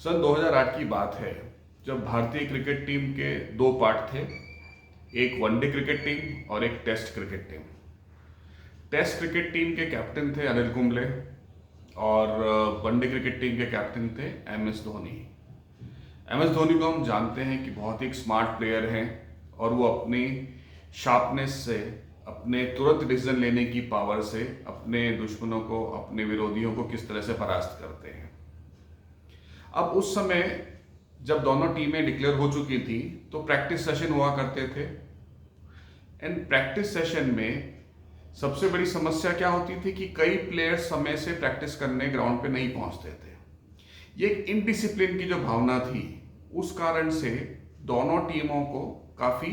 सन 2008 की बात है जब भारतीय क्रिकेट टीम के दो पार्ट थे। एक वनडे क्रिकेट टीम और एक test cricket team. Test cricket team के कैप्टन थे अनिल कुंबले और वनडे क्रिकेट टीम के कैप्टन थे M S Dhoni. M S Dhoni को हम जानते हैं कि बहुत ही एक स्मार्ट प्लेयर हैं और वो अपनी शार्पनेस से, अपने तुरंत डिसीजन लेने की पावर से अपने दुश्मनों को, अपने विरोधियों को किस तरह से परास्त करते हैं। अब उस समय जब दोनों टीमें डिक्लेयर हो चुकी थी तो प्रैक्टिस सेशन हुआ करते थे। एंड प्रैक्टिस सेशन में सबसे बड़ी समस्या क्या होती थी कि कई प्लेयर्स समय से प्रैक्टिस करने ग्राउंड पे नहीं पहुंचते थे। ये एक इनडिसिप्लिन की जो भावना थी, उस कारण से दोनों टीमों को काफी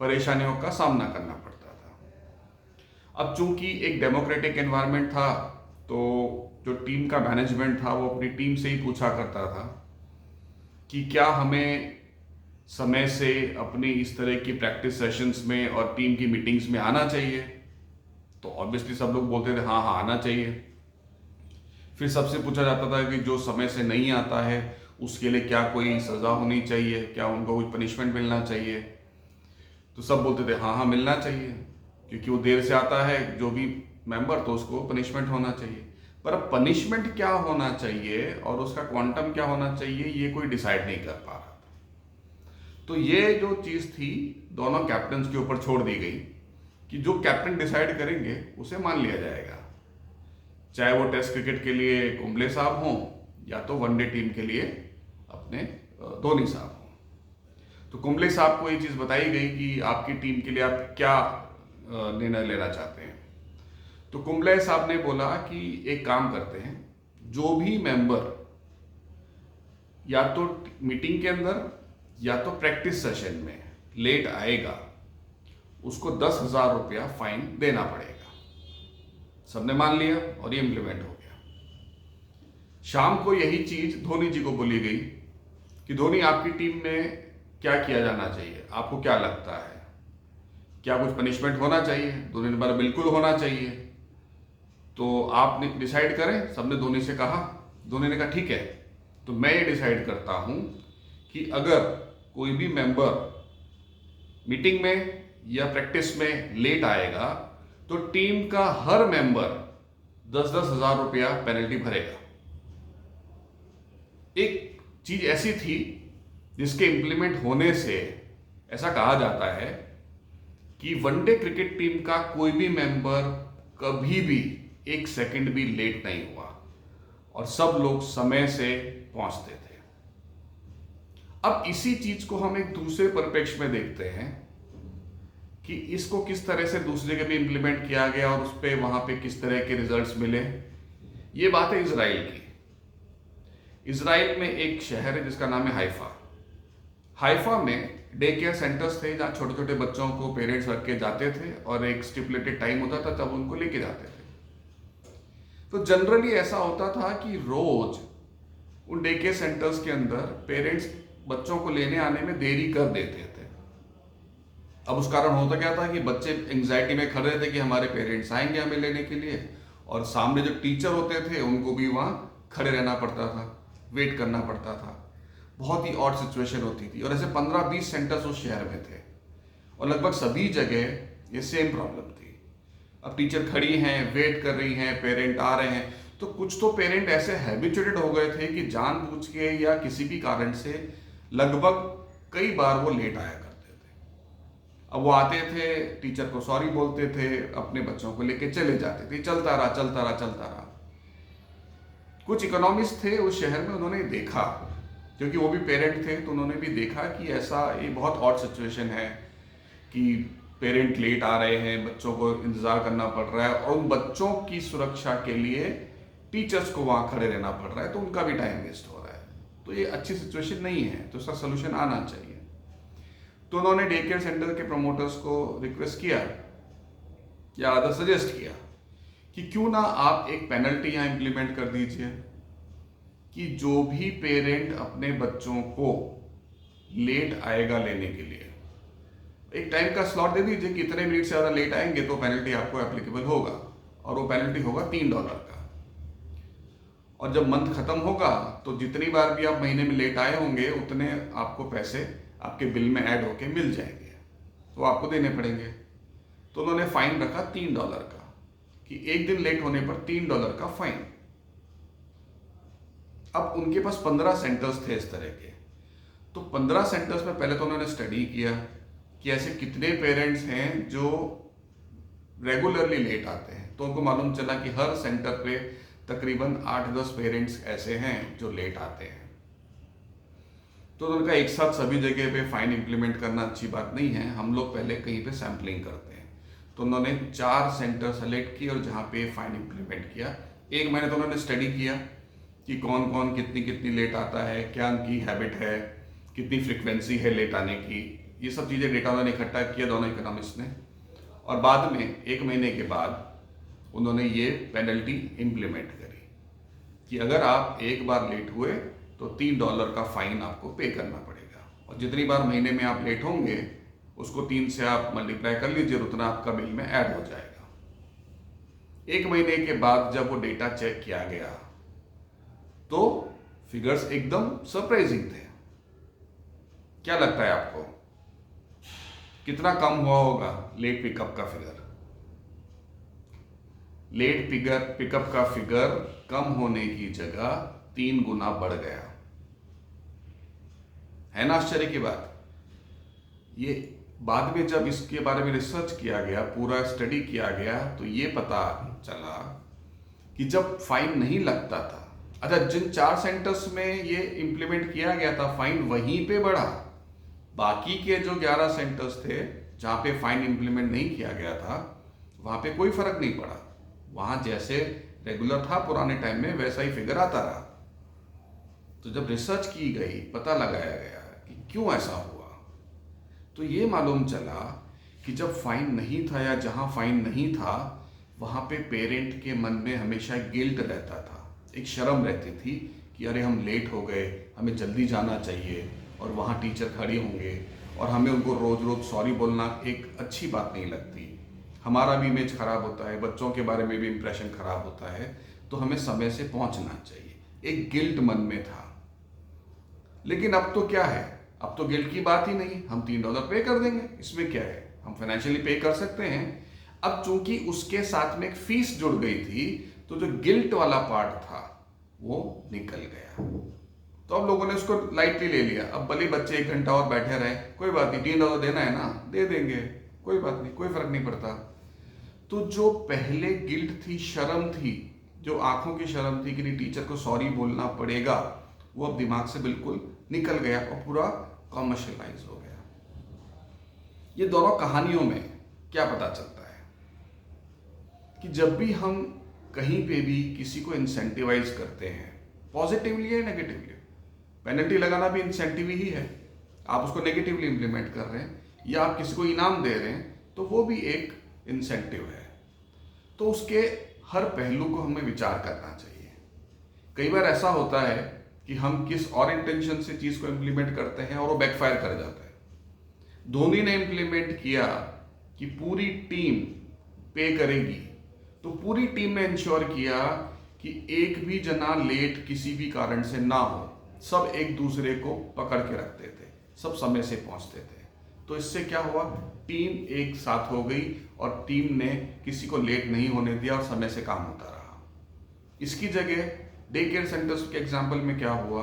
परेशानियों का सामना करना पड़ता था। अब चूंकि एक डेमोक्रेटिक एनवायरनमेंट था तो जो टीम का मैनेजमेंट था वो अपनी टीम से ही पूछा करता था कि क्या हमें समय से अपनी इस तरह की प्रैक्टिस सेशंस में और टीम की मीटिंग्स में आना चाहिए। तो ऑब्वियसली सब लोग बोलते थे हाँ हाँ आना चाहिए। फिर सबसे पूछा जाता था कि जो समय से नहीं आता है उसके लिए क्या कोई सज़ा होनी चाहिए, क्या उनको कुछ पनिशमेंट मिलना चाहिए। तो सब बोलते थे हाँ हाँ मिलना चाहिए, क्योंकि वो देर से आता है जो भी मेंबर, तो उसको पनिशमेंट होना चाहिए। पर अब पनिशमेंट क्या होना चाहिए और उसका क्वांटम क्या होना चाहिए ये कोई डिसाइड नहीं कर पा रहा था। तो ये जो चीज़ थी दोनों कैप्टन्स के ऊपर छोड़ दी गई कि जो कैप्टन डिसाइड करेंगे उसे मान लिया जाएगा, चाहे वो टेस्ट क्रिकेट के लिए कुंबले साहब हों या तो वनडे टीम के लिए अपने धोनी साहब हों। तो कुंबले साहब को ये चीज़ बताई गई कि आपकी टीम के लिए आप क्या निर्णय लेना चाहते हैं। तो कुंबले साहब ने बोला कि एक काम करते हैं, जो भी मेंबर या तो मीटिंग के अंदर या तो प्रैक्टिस सेशन में लेट आएगा उसको 10,000 रुपया फाइन देना पड़ेगा। सबने मान लिया और ये इंप्लीमेंट हो गया। शाम को यही चीज धोनी जी को बोली गई कि धोनी आपकी टीम में क्या किया जाना चाहिए, आपको क्या लगता है, क्या कुछ पनिशमेंट होना चाहिए। धोनी ने बोला बिल्कुल होना चाहिए, तो आप डिसाइड करें। सबने धोनी से कहा। धोनी ने कहा ठीक है, तो मैं ये डिसाइड करता हूं कि अगर कोई भी मेंबर मीटिंग में या प्रैक्टिस में लेट आएगा तो टीम का हर मेंबर 10,000 रुपया पेनल्टी भरेगा। एक चीज ऐसी थी जिसके इंप्लीमेंट होने से ऐसा कहा जाता है कि वनडे क्रिकेट टीम का कोई भी मेंबर कभी भी एक सेकंड भी लेट नहीं हुआ और सब लोग समय से पहुंचते थे। अब इसी चीज को हम एक दूसरे परिप्रेक्ष्य में देखते हैं कि इसको किस तरह से दूसरी जगह भी इंप्लीमेंट किया गया और उस पर वहां पे किस तरह के रिजल्ट्स मिले। ये बात है इजराइल की। इजराइल में एक शहर है जिसका नाम है हाइफा। हाइफा में डे केयर सेंटर्स थे जहां छोटे छोटे बच्चों को पेरेंट्स रख के जाते थे और एक स्टिपुलेटेड टाइम होता था तब उनको लेके जाते थे। तो जनरली ऐसा होता था कि रोज उन डे केयर सेंटर्स के अंदर पेरेंट्स बच्चों को लेने आने में देरी कर देते थे। अब उस कारण होता क्या था कि बच्चे एंग्जाइटी में खड़े थे कि हमारे पेरेंट्स आएंगे हमें लेने के लिए, और सामने जो टीचर होते थे उनको भी वहां खड़े रहना पड़ता था, वेट करना पड़ता था। बहुत ही ऑड सिचुएशन होती थी और ऐसे 15-20 सेंटर्स उस शहर में थे और लगभग सभी जगह ये सेम प्रॉब्लम थी। अब टीचर खड़ी हैं, वेट कर रही हैं, पेरेंट आ रहे हैं, तो कुछ तो पेरेंट ऐसे हैबिचुएटेड हो गए थे कि जानबूझ के या किसी भी कारण से लगभग कई बार वो लेट आया करते थे। अब वो आते थे, टीचर को सॉरी बोलते थे, अपने बच्चों को लेके चले जाते थे। चलता रहा चलता रहा चलता रहा। कुछ इकोनॉमिस्ट थे उस शहर में, उन्होंने देखा, क्योंकि वो भी पेरेंट थे, तो उन्होंने भी देखा कि ऐसा ये बहुत ऑड सिचुएशन है कि पेरेंट लेट आ रहे हैं, बच्चों को इंतजार करना पड़ रहा है और उन बच्चों की सुरक्षा के लिए टीचर्स को वहां खड़े रहना पड़ रहा है, तो उनका भी टाइम वेस्ट हो रहा है। तो ये अच्छी सिचुएशन नहीं है, तो इसका सोल्यूशन आना चाहिए। तो उन्होंने डे केयर सेंटर के प्रमोटर्स को रिक्वेस्ट किया या आदर सजेस्ट किया कि क्यों ना आप एक पेनल्टी यहां इंप्लीमेंट कर दीजिए कि जो भी पेरेंट अपने बच्चों को लेट आएगा लेने के लिए एक टाइम का स्लॉट दे दीजिए कि इतने मिनट से ज़्यादा लेट आएंगे तो पेनल्टी आपको एप्लीकेबल होगा, और वो पेनल्टी होगा $3 का। और जब मंथ खत्म होगा तो जितनी बार भी आप महीने में लेट आए होंगे उतने आपको पैसे आपके बिल में ऐड होके मिल जाएंगे, तो आपको देने पड़ेंगे। तो उन्होंने फाइन रखा $3 का, कि एक दिन लेट होने पर $3 का फाइन। अब उनके पास 15 सेंटर्स थे इस तरह के। तो 15 सेंटर्स में पहले तो उन्होंने स्टडी किया कि ऐसे कितने पेरेंट्स हैं जो रेगुलरली लेट आते हैं। तो उनको मालूम चला कि हर सेंटर पे तकरीबन 8-10 पेरेंट्स ऐसे हैं जो लेट आते हैं। तो उन्होंने कहा एक साथ सभी जगह पे फाइन इंप्लीमेंट करना अच्छी बात नहीं है, हम लोग पहले कहीं पे सैम्पलिंग करते हैं। तो उन्होंने 4 सेंटर सेलेक्ट किए और जहाँ पे फाइन इंप्लीमेंट किया। 1 महीने तो उन्होंने स्टडी किया कि कौन कौन कितनी कितनी लेट आता है, क्या उनकी हैबिट है, कितनी फ्रिक्वेंसी है लेट आने की। ये सब चीज़ें डेटा उन्होंने इकट्ठा किया दोनों इकोनॉमिस्ट ने, और बाद में 1 महीने के बाद उन्होंने ये पेनल्टी इम्प्लीमेंट करी कि अगर आप एक बार लेट हुए तो $3 का फाइन आपको पे करना पड़ेगा, और जितनी बार महीने में आप लेट होंगे उसको 3 से आप मल्टीप्लाई कर लीजिए, उतना आपका बिल में ऐड हो जाएगा। 1 महीने के बाद जब वो डेटा चेक किया गया तो फिगर्स एकदम सरप्राइजिंग थे। क्या लगता है आपको कितना कम हुआ होगा लेट पिकअप का फिगर? लेट पिकअप का फिगर कम होने की जगह 3 गुना बढ़ गया। है ना आश्चर्य की बात? ये बाद में जब इसके बारे में रिसर्च किया गया, पूरा स्टडी किया गया, तो ये पता चला कि जब फाइन नहीं लगता था, अच्छा जिन 4 सेंटर्स में ये इंप्लीमेंट किया गया था फाइन वहीं पे बढ़ा, बाकी के जो 11 सेंटर्स थे जहां पे फाइन इंप्लीमेंट नहीं किया गया था वहां पे कोई फर्क नहीं पड़ा। वहां जैसे रेगुलर था पुराने टाइम में वैसा ही फिगर आता रहा। तो जब रिसर्च की गई, पता लगाया गया कि क्यों ऐसा हुआ, तो ये मालूम चला कि जब फाइन नहीं था या जहां फाइन नहीं था वहां पे पेरेंट के मन में हमेशा गिल्ट रहता था, एक शर्म रहती थी कि अरे हम लेट हो गए, हमें जल्दी जाना चाहिए, और वहाँ टीचर खड़े होंगे और हमें उनको रोज़ रोज़ सॉरी बोलना एक अच्छी बात नहीं लगती। हमारा भी इमेज खराब होता है, बच्चों के बारे में भी इंप्रेशन खराब होता है, तो हमें समय से पहुँचना चाहिए। एक गिल्ट मन में था। लेकिन अब तो क्या है, अब तो गिल्ट की बात ही नहीं, हम $3 पे कर देंगे, इसमें क्या है, हम फाइनेंशियली पे कर सकते हैं। अब चूंकि उसके साथ में एक फीस जुड़ गई थी तो जो गिल्ट वाला पार्ट था वो निकल गया। तो अब लोगों ने उसको लाइटली ले लिया। अब भले बच्चे 1 घंटा और बैठे रहे, कोई बात नहीं, $3 देना है ना, दे देंगे, कोई बात नहीं, कोई फर्क नहीं पड़ता। तो जो पहले गिल्ट थी, शर्म थी, जो आंखों की शर्म थी कि नहीं टीचर को सॉरी बोलना पड़ेगा, वो अब दिमाग से बिल्कुल निकल गया और पूरा कॉमर्शियलाइज हो गया। ये दोनों कहानियों में क्या पता चलता है कि जब भी हम कहीं पे भी किसी को इंसेंटिवाइज करते हैं, पॉजिटिवली या नेगेटिवली, पेनल्टी लगाना भी इंसेंटिव ही है, आप उसको नेगेटिवली इंप्लीमेंट कर रहे हैं, या आप किसी को इनाम दे रहे हैं तो वो भी एक इंसेंटिव है। तो उसके हर पहलू को हमें विचार करना चाहिए। कई बार ऐसा होता है कि हम किस और इंटेंशन से चीज़ को इम्प्लीमेंट करते हैं और वो बैकफायर कर जाता है। धोनी ने इम्प्लीमेंट किया कि पूरी टीम पे करेगी, तो पूरी टीम ने इंश्योर किया कि एक भी जना लेट किसी भी कारण से ना हो, सब एक दूसरे को पकड़ के रखते थे, सब समय से पहुंचते थे। तो इससे क्या हुआ, टीम एक साथ हो गई और टीम ने किसी को लेट नहीं होने दिया और समय से काम होता रहा। इसकी जगह डे केयर सेंटर्स के एग्जाम्पल में क्या हुआ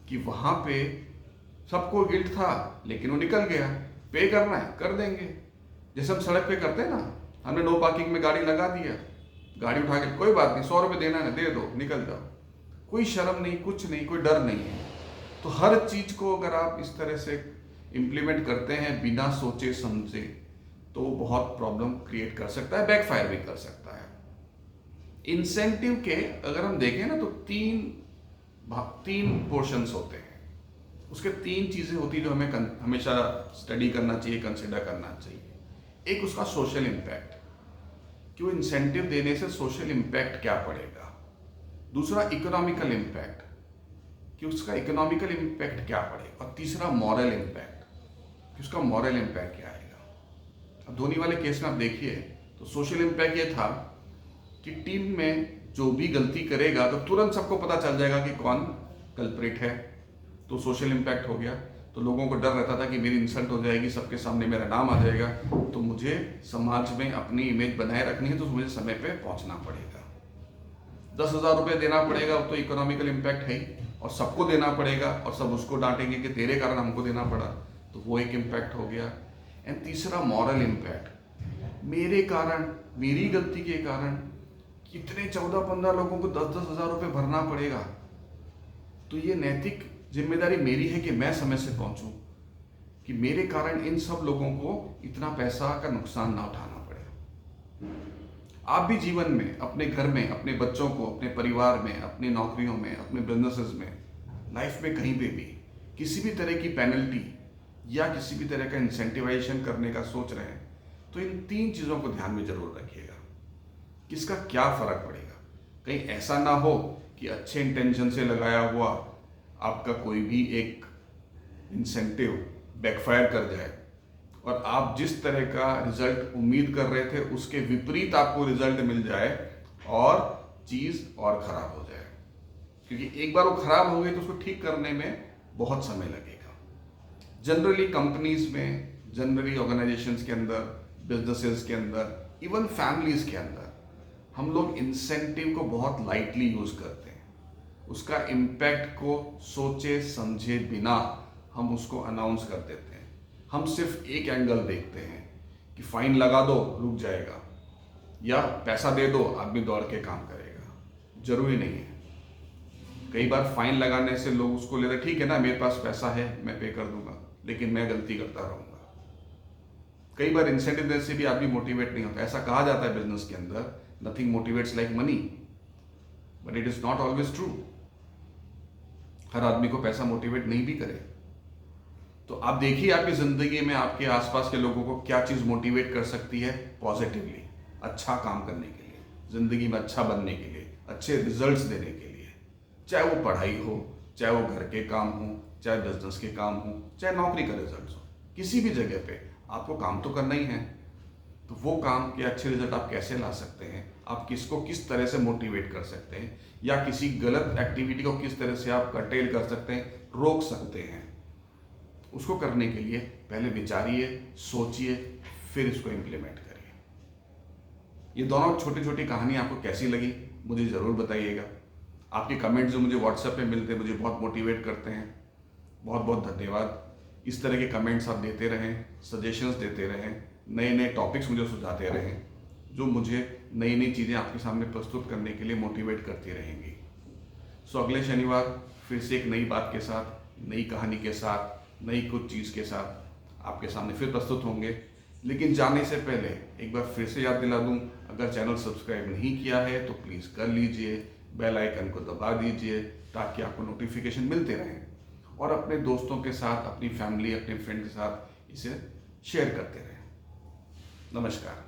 कि वहां पे सबको गिल्ट था लेकिन वो निकल गया, पे करना है कर देंगे। जैसे हम सड़क पे करते हैं ना, हमने नो पार्किंग में गाड़ी लगा दिया, गाड़ी उठा के कोई बात नहीं, 100 रुपये देना है दे दो, निकल जाओ, कोई शर्म नहीं, कुछ नहीं, कोई डर नहीं है। तो हर चीज को अगर आप इस तरह से इंप्लीमेंट करते हैं बिना सोचे समझे, तो वो बहुत प्रॉब्लम क्रिएट कर सकता है, बैकफायर भी कर सकता है। इंसेंटिव के अगर हम देखें ना तो तीन पोर्शंस होते हैं, उसके 3 चीजें होती है जो हमें हमेशा स्टडी करना चाहिए, कंसिडर करना चाहिए। एक उसका सोशल इम्पैक्ट, कि वो इंसेंटिव देने से सोशल इम्पैक्ट क्या पड़ेगा। दूसरा इकोनॉमिकल इम्पैक्ट, कि उसका इकोनॉमिकल इम्पैक्ट क्या पड़ेगा। और तीसरा मॉरल इम्पैक्ट, कि उसका मॉरल इम्पैक्ट क्या आएगा। अब धोनी वाले केस में आप देखिए तो सोशल इम्पैक्ट ये था कि टीम में जो भी गलती करेगा तो तुरंत सबको पता चल जाएगा कि कौन कल्प्रिट है। तो सोशल इम्पैक्ट हो गया। तो लोगों को डर रहता था कि मेरी इंसल्ट हो जाएगी, सबके सामने मेरा नाम आ जाएगा, तो मुझे समाज में अपनी इमेज बनाए रखनी है, तो मुझे समय पे पहुंचना पड़ेगा। 10,000 रुपये देना पड़ेगा, तो इकोनॉमिकल इम्पैक्ट है ही, और सबको देना पड़ेगा और सब उसको डांटेंगे कि तेरे कारण हमको देना पड़ा, तो वो एक इम्पैक्ट हो गया। एंड तीसरा मॉरल इम्पैक्ट, मेरे कारण, मेरी गलती के कारण कितने 14-15 लोगों को 10-10 हज़ार रुपये भरना पड़ेगा। तो ये नैतिक जिम्मेदारी मेरी है कि मैं समय से पहुंचूं, कि मेरे कारण इन सब लोगों को इतना पैसा का नुकसान ना उठाना पड़े। आप भी जीवन में, अपने घर में, अपने बच्चों को, अपने परिवार में, अपनी नौकरियों में, अपने बिजनेसेस में, लाइफ में कहीं पे भी किसी भी तरह की पेनल्टी या किसी भी तरह का इंसेंटिवाइजेशन करने का सोच रहे हैं, तो इन 3 चीज़ों को ध्यान में जरूर रखिएगा कि इसका क्या फर्क पड़ेगा। कहीं ऐसा ना हो कि अच्छे इंटेंशन से लगाया हुआ आपका कोई भी एक इंसेंटिव बैकफायर कर जाए और आप जिस तरह का रिजल्ट उम्मीद कर रहे थे उसके विपरीत आपको रिजल्ट मिल जाए और चीज़ और खराब हो जाए। क्योंकि एक बार वो खराब हो गई तो उसको ठीक करने में बहुत समय लगेगा। जनरली कंपनीज में, जनरली ऑर्गेनाइजेशंस के अंदर, बिजनेसेस के अंदर, इवन फैमिलीज के अंदर हम लोग इंसेंटिव को बहुत लाइटली यूज करते हैं। उसका इम्पैक्ट को सोचे समझे बिना हम उसको अनाउंस कर देते हैं। हम सिर्फ एक एंगल देखते हैं कि फाइन लगा दो, रुक जाएगा, या पैसा दे दो, आदमी दौड़ के काम करेगा। जरूरी नहीं है। कई बार फाइन लगाने से लोग उसको लेते, ठीक है ना, मेरे पास पैसा है, मैं पे कर दूंगा, लेकिन मैं गलती करता रहूंगा। कई बार इंसेंटिव देने से भी आदमी मोटिवेट नहीं होता। ऐसा कहा जाता है बिजनेस के अंदर, nothing motivates like money, but it is not always true. हर आदमी को पैसा मोटिवेट नहीं भी करे। तो आप देखिए आपकी जिंदगी में आपके आसपास के लोगों को क्या चीज मोटिवेट कर सकती है पॉजिटिवली, अच्छा काम करने के लिए, जिंदगी में अच्छा बनने के लिए, अच्छे रिजल्ट्स देने के लिए। चाहे वो पढ़ाई हो, चाहे वो घर के काम हो, चाहे बिजनेस के काम हो, चाहे नौकरी का रिजल्ट हो, किसी भी जगह पे आपको काम तो करना ही है। तो वो काम के अच्छे रिजल्ट आप कैसे ला सकते हैं, आप किसको किस तरह से मोटिवेट कर सकते हैं, या किसी गलत एक्टिविटी को किस तरह से आप कर्टेल कर सकते हैं, रोक सकते हैं, उसको करने के लिए पहले विचारिए, सोचिए, फिर इसको इम्प्लीमेंट करिए। ये दोनों छोटी छोटी कहानी आपको कैसी लगी मुझे ज़रूर बताइएगा। आपके कमेंट्स जो मुझे व्हाट्सएप पे मिलते हैं मुझे बहुत मोटिवेट करते हैं। बहुत बहुत धन्यवाद। इस तरह के कमेंट्स आप देते रहें, सजेशंस देते रहें, नए नए टॉपिक्स मुझे सुझाते रहें, जो मुझे नई नई चीज़ें आपके सामने प्रस्तुत करने के लिए मोटिवेट करती रहेंगी। सो अगले शनिवार फिर से एक नई बात के साथ, नई कहानी के साथ, नई कुछ चीज़ के साथ आपके सामने फिर प्रस्तुत होंगे। लेकिन जाने से पहले एक बार फिर से याद दिला दूं, अगर चैनल सब्सक्राइब नहीं किया है तो प्लीज़ कर लीजिए, बेल आइकन को दबा दीजिए ताकि आपको नोटिफिकेशन मिलते रहें, और अपने दोस्तों के साथ, अपनी फैमिली, अपने फ्रेंड के साथ इसे शेयर करते रहें। नमस्कार।